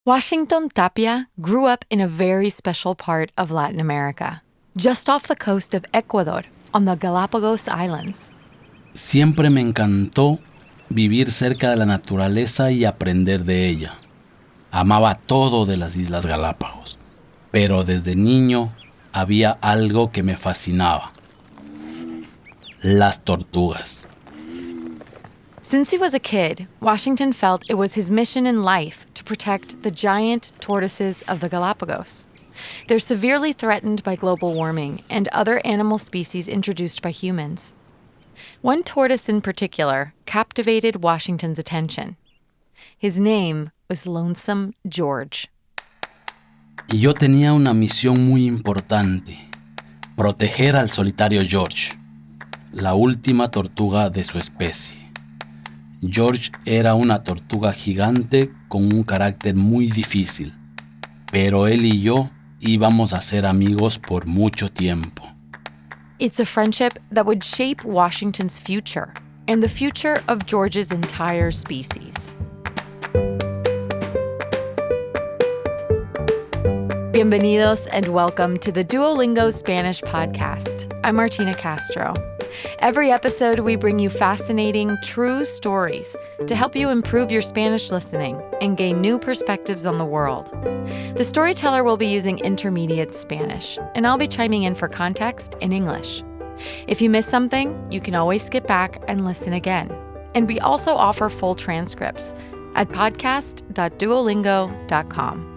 Washington Tapia grew up in a very special part of Latin America, just off the coast of Ecuador, on the Galapagos Islands. Siempre me encantó vivir cerca de la naturaleza y aprender de ella. Amaba todo de las Islas Galápagos, pero desde niño había algo que me fascinaba: las tortugas. Since he was a kid, Washington felt it was his mission in life to protect the giant tortoises of the Galapagos. They're severely threatened by global warming and other animal species introduced by humans. One tortoise in particular captivated Washington's attention. His name was Lonesome George. Y yo tenía una misión muy importante: proteger al solitario George, la última tortuga de su especie. George era una tortuga gigante con un carácter muy difícil, pero él y yo íbamos a ser amigos por mucho tiempo. It's a friendship that would shape Washington's future and the future of George's entire species. Bienvenidos and welcome to the Duolingo Spanish podcast. I'm Martina Castro. Every episode, we bring you fascinating, true stories to help you improve your Spanish listening and gain new perspectives on the world. The storyteller will be using intermediate Spanish, and I'll be chiming in for context in English. If you miss something, you can always skip back and listen again. And we also offer full transcripts at podcast.duolingo.com.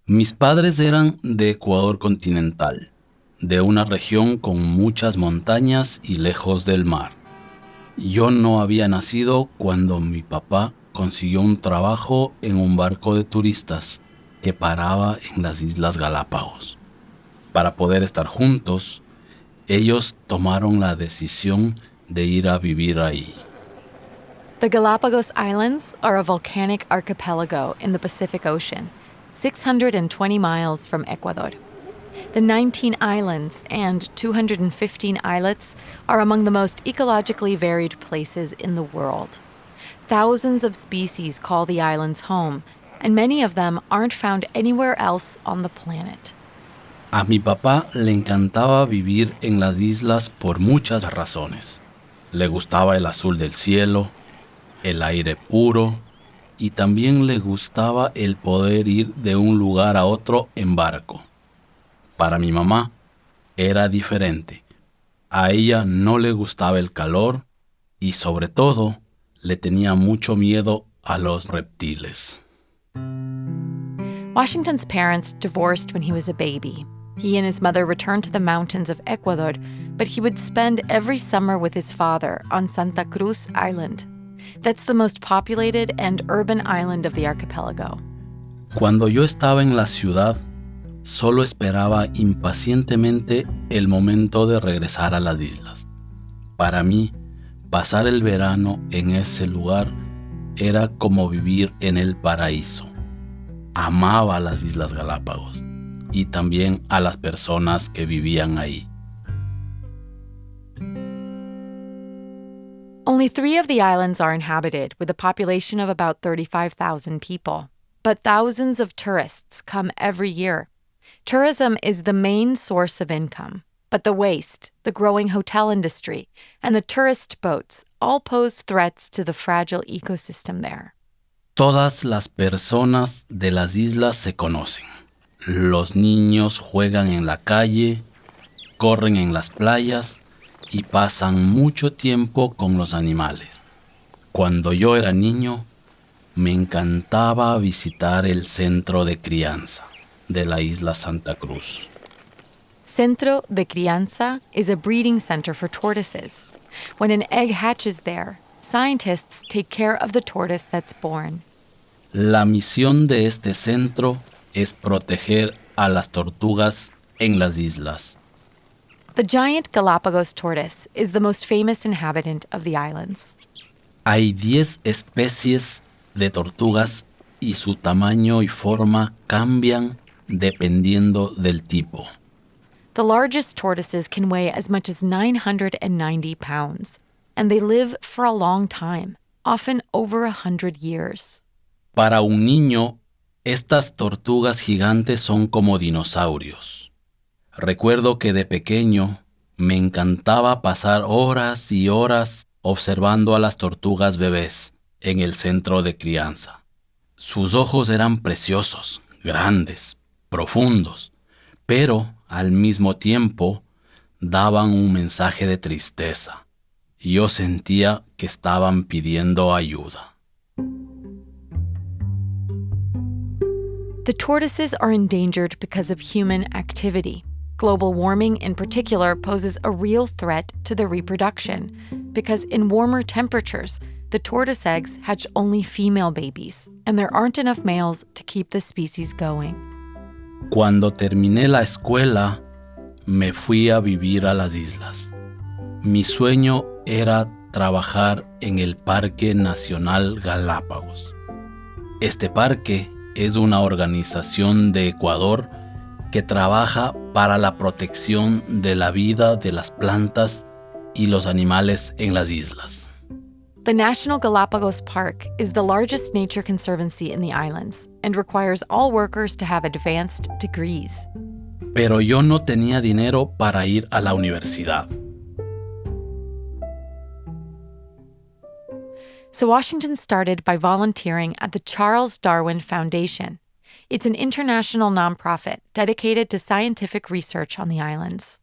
Mis padres eran de Ecuador continental, de una región con muchas montañas y lejos del mar. Yo no había nacido cuando mi papá consiguió un trabajo en un barco de turistas que paraba en las Islas Galápagos. Para poder estar juntos, ellos tomaron la decisión de ir a vivir ahí. The Galapagos Islands are a volcanic archipelago in the Pacific Ocean, 620 miles from Ecuador. The 19 islands and 215 islets are among the most ecologically varied places in the world. Thousands of species call the islands home, and many of them aren't found anywhere else on the planet. A mi papá le encantaba vivir en las islas por muchas razones. Le gustaba el azul del cielo, el aire puro, y también le gustaba el poder ir de un lugar a otro en barco. Para mi mamá era diferente. A ella no le gustaba el calor y sobre todo le tenía mucho miedo a los reptiles. Washington's parents divorced when he was a baby. He and his mother returned to the mountains of Ecuador, but he would spend every summer with his father on Santa Cruz Island. That's the most populated and urban island of the archipelago. Cuando yo estaba en la ciudad, solo esperaba impacientemente el momento de regresar a las islas. Para mí, pasar el verano en ese lugar era como vivir en el paraíso. Amaba las Islas Galápagos y también a las personas que vivían ahí. Only 3 of the islands are inhabited, with a population of about 35,000 people. But thousands of tourists come every year. Tourism is the main source of income, but the waste, the growing hotel industry, and the tourist boats all pose threats to the fragile ecosystem there. Todas las personas de las islas se conocen. Los niños juegan en la calle, corren en las playas y pasan mucho tiempo con los animales. Cuando yo era niño, me encantaba visitar el centro de crianza de la isla Santa Cruz. Centro de Crianza is a breeding center for tortoises. When an egg hatches there, scientists take care of the tortoise that's born. La misión de este centro es proteger a las tortugas en las islas. The giant Galapagos tortoise is the most famous inhabitant of the islands. Hay 10 especies de tortugas y su tamaño y forma cambian dependiendo del tipo. The largest tortoises can weigh as much as 990 pounds. and they live for a long time, often over 100 years. Para un niño, estas tortugas gigantes son como dinosaurios. Recuerdo que de pequeño me encantaba pasar horas y horas observando a las tortugas bebés en el centro de crianza. Sus ojos eran preciosos, grandes, profundos, pero al mismo tiempo daban un mensaje de tristeza. Yo sentía que estaban pidiendo ayuda. The tortoises are endangered because of human activity. Global warming in particular poses a real threat to their reproduction because in warmer temperatures, the tortoise eggs hatch only female babies, and there aren't enough males to keep the species going. Cuando terminé la escuela, me fui a vivir a las islas. Mi sueño era trabajar en el Parque Nacional Galápagos. Este parque es una organización de Ecuador que trabaja para la protección de la vida de las plantas y los animales en las islas. The National Galapagos Park is the largest nature conservancy in the islands and requires all workers to have advanced degrees. Pero yo no tenía dinero para ir a la universidad. So Washington started by volunteering at the Charles Darwin Foundation. It's an international nonprofit dedicated to scientific research on the islands.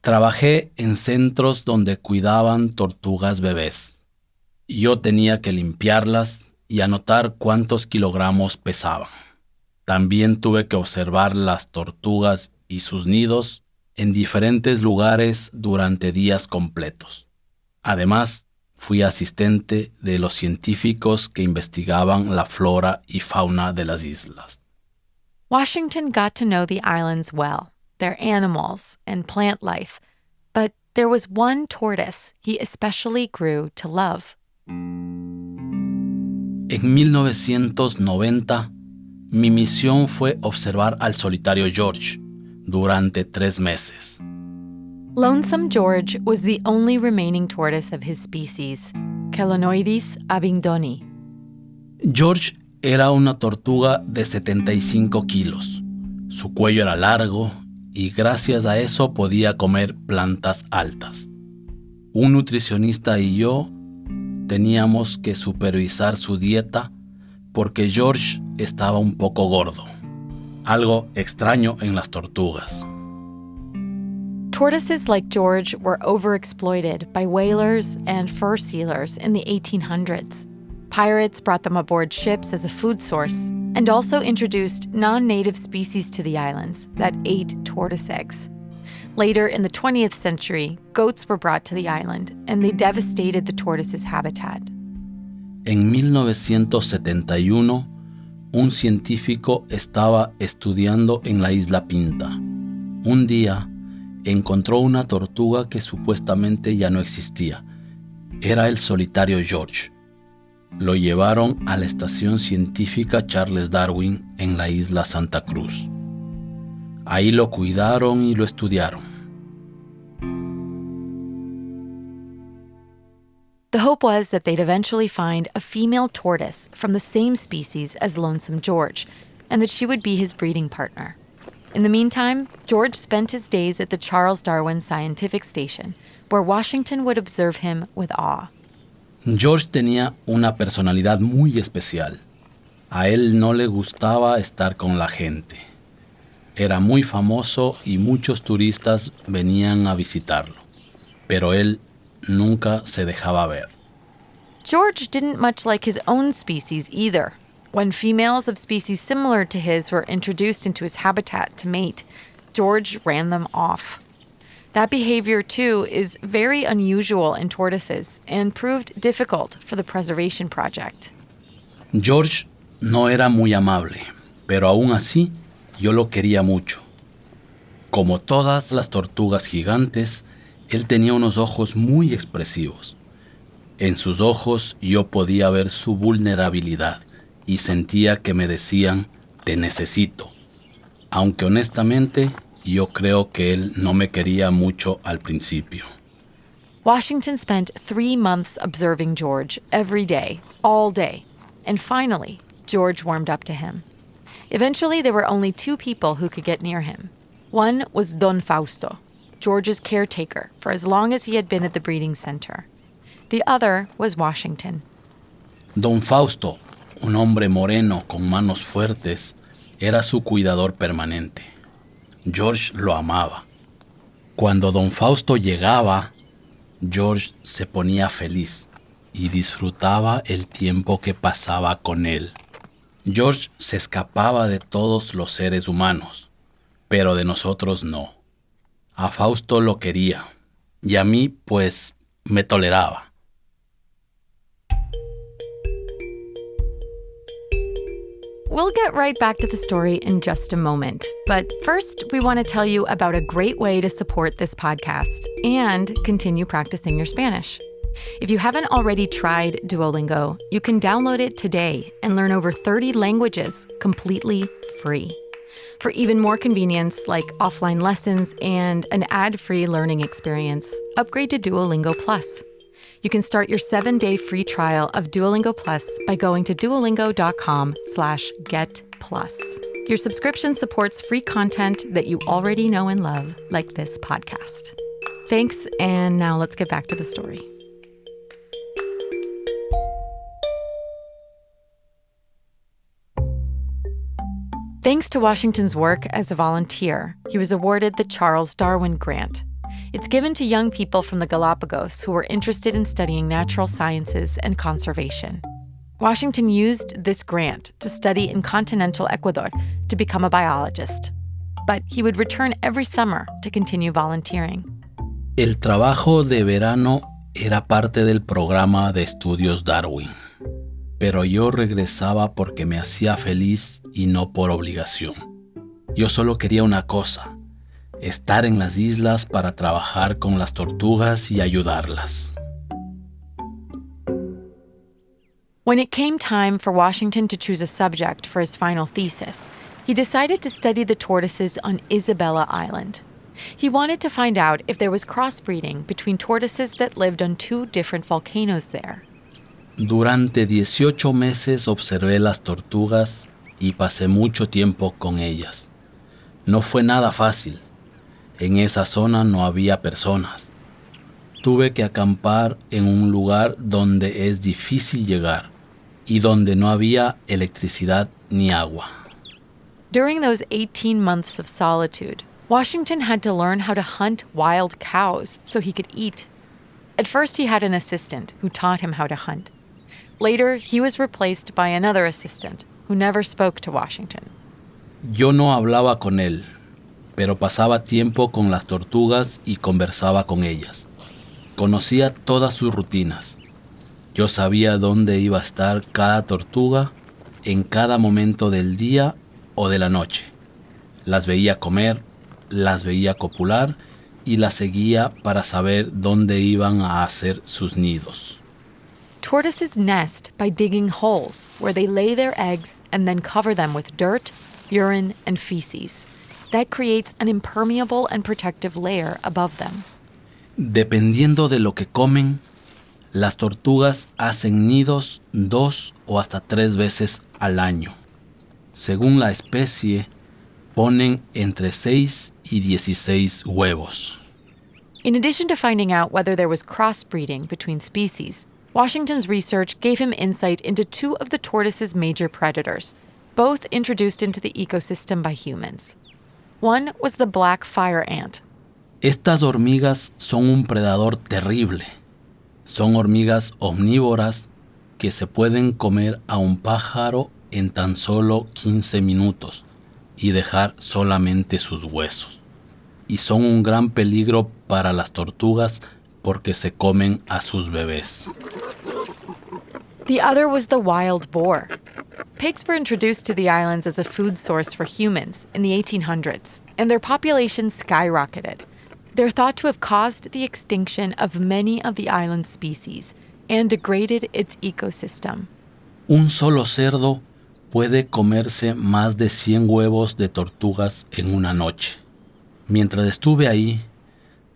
Trabajé en centros donde cuidaban tortugas bebés. Yo tenía que limpiarlas y anotar cuántos kilogramos pesaban. También tuve que observar las tortugas y sus nidos en diferentes lugares durante días completos. Además, fui asistente de los científicos que investigaban la flora y fauna de las islas. Washington got to know the islands well, their animals and plant life, but there was one tortoise he especially grew to love. En 1990, mi misión fue observar al solitario George durante 3 meses. Lonesome George was the only remaining tortoise of his species, Chelonoidis abingdoni. George era una tortuga de 75 kilos. Su cuello era largo y gracias a eso podía comer plantas altas. Un nutricionista y yo teníamos que supervisar su dieta porque George estaba un poco gordo, algo extraño en las tortugas. Tortoises like George were overexploited by whalers and fur sealers in the 1800s. Pirates brought them aboard ships as a food source and also introduced non-native species to the islands that ate tortoise eggs. Later in the 20th century, goats were brought to the island and they devastated the tortoise's habitat. En 1971, un científico estaba estudiando en la isla Pinta. Un día, encontró una tortuga que supuestamente ya no existía. Era el solitario George. Lo llevaron a la estación científica Charles Darwin en la isla Santa Cruz. Ahí lo cuidaron y lo estudiaron. The hope was that they'd eventually find a female tortoise from the same species as Lonesome George, and that she would be his breeding partner. In the meantime, George spent his days at the Charles Darwin Scientific Station, where Washington would observe him with awe. George tenía una personalidad muy especial. A él no le gustaba estar con la gente. Era muy famoso y muchos turistas venían a visitarlo, pero él nunca se dejaba ver. George didn't much like his own species either. When females of species similar to his were introduced into his habitat to mate, George ran them off. That behavior, too, is very unusual in tortoises and proved difficult for the preservation project. George no era muy amable, pero aún así yo lo quería mucho. Como todas las tortugas gigantes, él tenía unos ojos muy expresivos. En sus ojos yo podía ver su vulnerabilidad y sentía que me decían, te necesito. Aunque honestamente, yo creo que él no me quería mucho al principio. Washington spent 3 months observing George every day, all day, and finally, George warmed up to him. Eventually, there were only 2 people who could get near him. One was Don Fausto, George's caretaker for as long as he had been at the breeding center. The other was Washington. Don Fausto, un hombre moreno con manos fuertes, era su cuidador permanente. George lo amaba. Cuando Don Fausto llegaba, George se ponía feliz y disfrutaba el tiempo que pasaba con él. George se escapaba de todos los seres humanos, pero de nosotros no. A Fausto lo quería y a mí, pues, me toleraba. We'll get right back to the story in just a moment. But first, we want to tell you about a great way to support this podcast and continue practicing your Spanish. If you haven't already tried Duolingo, you can download it today and learn over 30 languages completely free. For even more convenience, like offline lessons and an ad-free learning experience, upgrade to Duolingo Plus. You can start your 7-day free trial of Duolingo Plus by going to duolingo.com/getplus. Your subscription supports free content that you already know and love, like this podcast. Thanks, and now let's get back to the story. Thanks to Washington's work as a volunteer, he was awarded the Charles Darwin Grant. It's given to young people from the Galapagos who were interested in studying natural sciences and conservation. Washington used this grant to study in continental Ecuador to become a biologist. But he would return every summer to continue volunteering. El trabajo de verano era parte del programa de estudios Darwin, pero yo regresaba porque me hacía feliz y no por obligación. Yo solo quería una cosa: estar en las islas para trabajar con las tortugas y ayudarlas. When it came time for Washington to choose a subject for his final thesis, he decided to study the tortoises on Isabella Island. He wanted to find out if there was crossbreeding between tortoises that lived on 2 different volcanoes there. Durante 18 meses observé las tortugas y pasé mucho tiempo con ellas. No fue nada fácil. En esa zona no había personas. Tuve que acampar en un lugar donde es difícil llegar y donde no había electricidad ni agua. During those 18 months of solitude, Washington had to learn how to hunt wild cows so he could eat. At first, he had an assistant who taught him how to hunt. Later, he was replaced by another assistant who never spoke to Washington. Yo no hablaba con él, pero pasaba tiempo con las tortugas y conversaba con ellas. Conocía todas sus rutinas. Yo sabía dónde iba a estar cada tortuga en cada momento del día o de la noche. Las veía comer, las veía copular y las seguía para saber dónde iban a hacer sus nidos. Tortoises nest by digging holes where they lay their eggs and then cover them with dirt, urine, and feces. That creates an impermeable and protective layer above them. Dependiendo de lo que comen, las tortugas hacen nidos 2 o hasta 3 veces al año. Según la especie, ponen entre 6 y 16 huevos. In addition to finding out whether there was crossbreeding between species, Washington's research gave him insight into 2 of the tortoise's major predators, both introduced into the ecosystem by humans. One was the black fire ant. Estas hormigas son un predador terrible. Son hormigas omnívoras que se pueden comer a un pájaro en tan solo 15 minutos y dejar solamente sus huesos. Y son un gran peligro para las tortugas porque se comen a sus bebés. The other was the wild boar. Pigs were introduced to the islands as a food source for humans in the 1800s, and their population skyrocketed. They're thought to have caused the extinction of many of the island's species and degraded its ecosystem. Un solo cerdo puede comerse más de 100 huevos de tortugas en una noche. Mientras estuve ahí,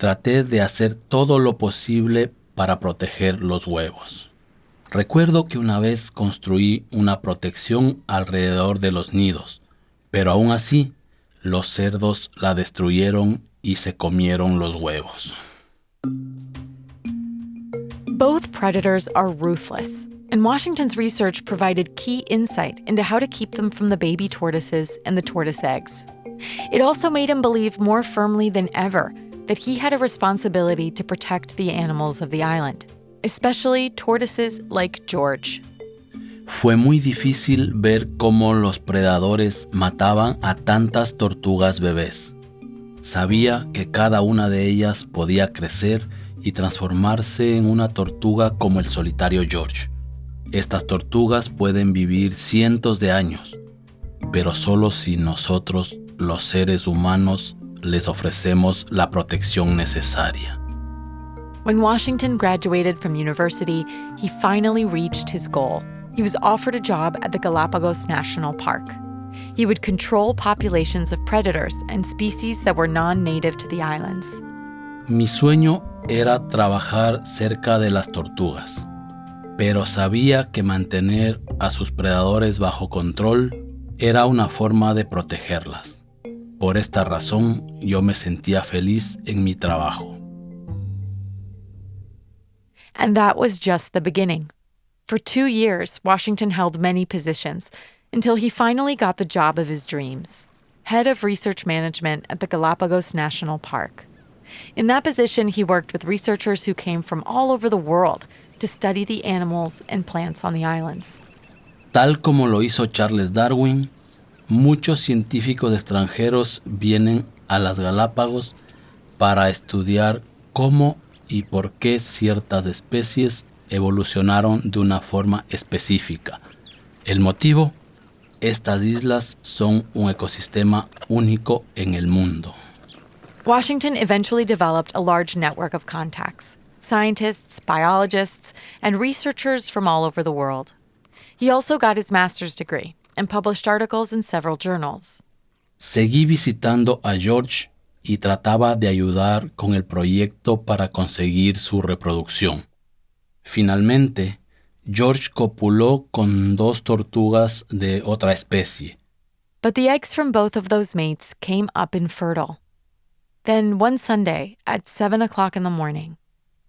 traté de hacer todo lo posible para proteger los huevos. Recuerdo que una vez construí una protección alrededor de los nidos, pero aún así, los cerdos la destruyeron y se comieron los huevos. Both predators are ruthless, and Washington's research provided key insight into how to keep them from the baby tortoises and the tortoise eggs. It also made him believe more firmly than ever that he had a responsibility to protect the animals of the island, especially tortoises like George. Fue muy difícil ver cómo los predadores mataban a tantas tortugas bebés. Sabía que cada una de ellas podía crecer y transformarse en una tortuga como el solitario George. Estas tortugas pueden vivir cientos de años, pero solo si nosotros, los seres humanos, les ofrecemos la protección necesaria. When Washington graduated from university, he finally reached his goal. He was offered a job at the Galapagos National Park. He would control populations of predators and species that were non-native to the islands. Mi sueño era trabajar cerca de las tortugas, pero sabía que mantener a sus predadores bajo control era una forma de protegerlas. Por esta razón, yo me sentía feliz en mi trabajo. And that was just the beginning. For 2 years, Washington held many positions until he finally got the job of his dreams, head of research management at the Galapagos National Park. In that position, he worked with researchers who came from all over the world to study the animals and plants on the islands. Tal como lo hizo Charles Darwin, muchos científicos extranjeros vienen a las Galápagos para estudiar cómo y por qué ciertas especies evolucionaron de una forma específica. El motivo: estas islas son un ecosistema único en el mundo. Washington eventually developed a large network of contacts, scientists, biologists, and researchers from all over the world. He also got his master's degree and published articles in several journals. Seguí visitando a George y trataba de ayudar con el proyecto para conseguir su reproducción. Finalmente, George copuló con 2 tortugas de otra especie. But the eggs from both of those mates came up infertile. Then one Sunday, at 7 o'clock in the morning,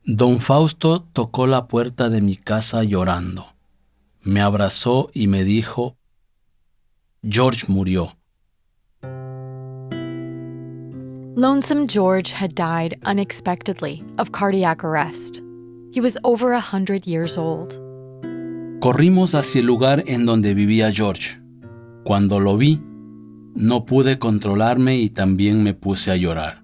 Don Fausto tocó la puerta de mi casa llorando. Me abrazó y me dijo: George murió. Lonesome George had died unexpectedly of cardiac arrest. He was over 100 years old. Corrimos hacia el lugar en donde vivía George. Cuando lo vi, no pude controlarme y también me puse a llorar.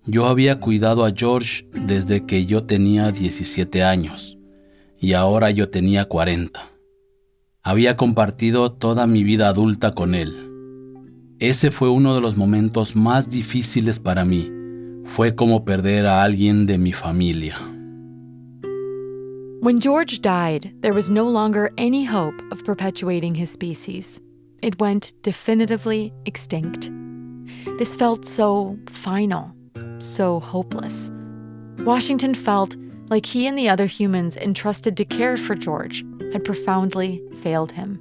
Yo había cuidado a George desde que yo tenía 17 años y ahora yo tenía 40. Había compartido toda mi vida adulta con él. Ese fue uno de los momentos más difíciles para mí. Fue como perder a alguien de mi familia. When George died, there was no longer any hope of perpetuating his species. It went definitively extinct. This felt so final, so hopeless. Washington felt like he and the other humans entrusted to care for George had profoundly failed him.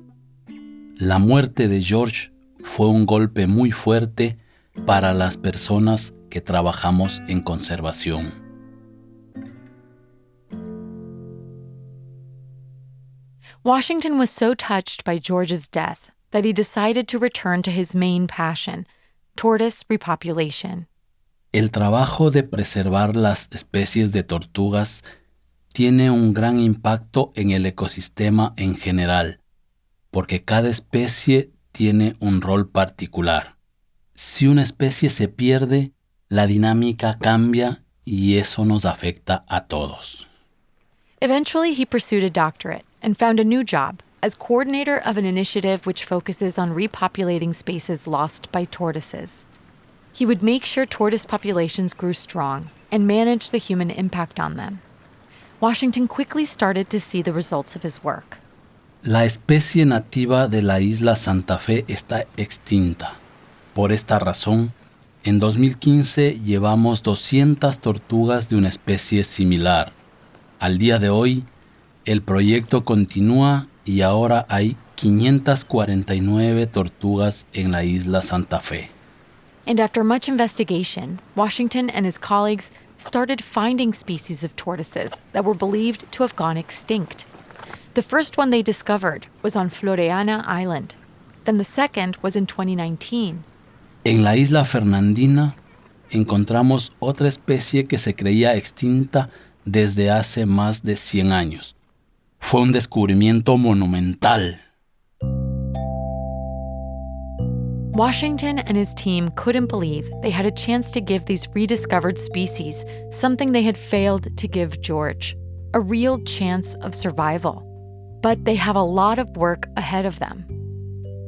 La muerte de George fue un golpe muy fuerte para las personas que trabajamos en conservación. Washington was so touched by George's death that he decided to return to his main passion, tortoise repopulation. El trabajo de preservar las especies de tortugas tiene un gran impacto en el ecosistema en general, porque cada especie tiene un rol particular. Si una especie se pierde, la dinámica cambia y eso nos afecta a todos. Eventually, he pursued a doctorate and found a new job as coordinator of an initiative which focuses on repopulating spaces lost by tortoises. He would make sure tortoise populations grew strong and manage the human impact on them. Washington quickly started to see the results of his work. La especie nativa de la isla Santa Fe está extinta. Por esta razón, En 2015 llevamos 200 tortugas de una especie similar. Al día de hoy, el proyecto continúa y ahora hay 549 tortugas en la isla Santa Fe. And after much investigation, Washington and his colleagues started finding species of tortoises that were believed to have gone extinct. The first one they discovered was on Floreana Island. Then the second was in 2019. En la isla Fernandina encontramos otra especie que se creía extinta desde hace más de 100 años. Fue un descubrimiento monumental. Washington and his team couldn't believe they had a chance to give these rediscovered species something they had failed to give George, a real chance of survival. But they have a lot of work ahead of them.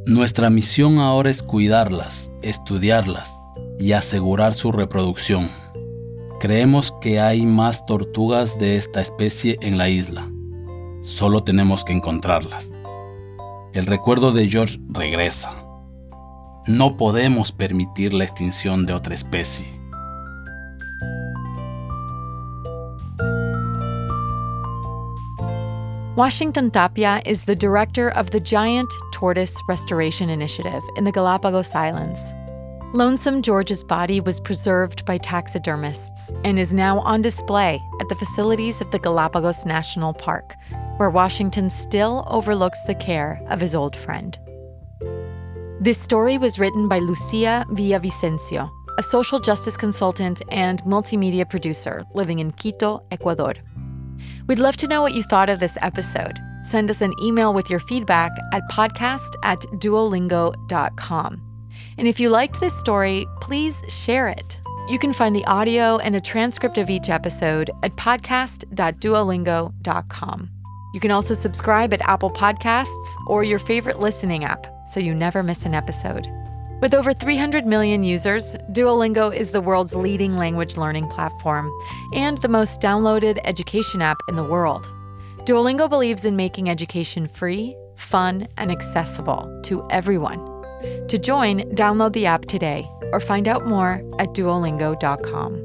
Nuestra misión ahora es cuidarlas, estudiarlas y asegurar su reproducción. Creemos que hay más tortugas de esta especie en la isla. Solo tenemos que encontrarlas. El recuerdo de George regresa. No podemos permitir la extinción de otra especie. Washington Tapia is the director of the Giant Tortoise Restoration Initiative in the Galapagos Islands. Lonesome George's body was preserved by taxidermists and is now on display at the facilities of the Galapagos National Park, where Washington still overlooks the care of his old friend. This story was written by Lucia Villavicencio, a social justice consultant and multimedia producer living in Quito, Ecuador. We'd love to know what you thought of this episode. Send us an email with your feedback at podcast@duolingo.com. And if you liked this story, please share it. You can find the audio and a transcript of each episode at podcast.duolingo.com. You can also subscribe at Apple Podcasts or your favorite listening app so you never miss an episode. With over 300 million users, Duolingo is the world's leading language learning platform and the most downloaded education app in the world. Duolingo believes in making education free, fun, and accessible to everyone. To join, download the app today or find out more at duolingo.com.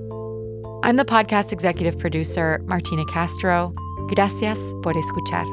I'm the podcast executive producer, Martina Castro. Gracias por escuchar.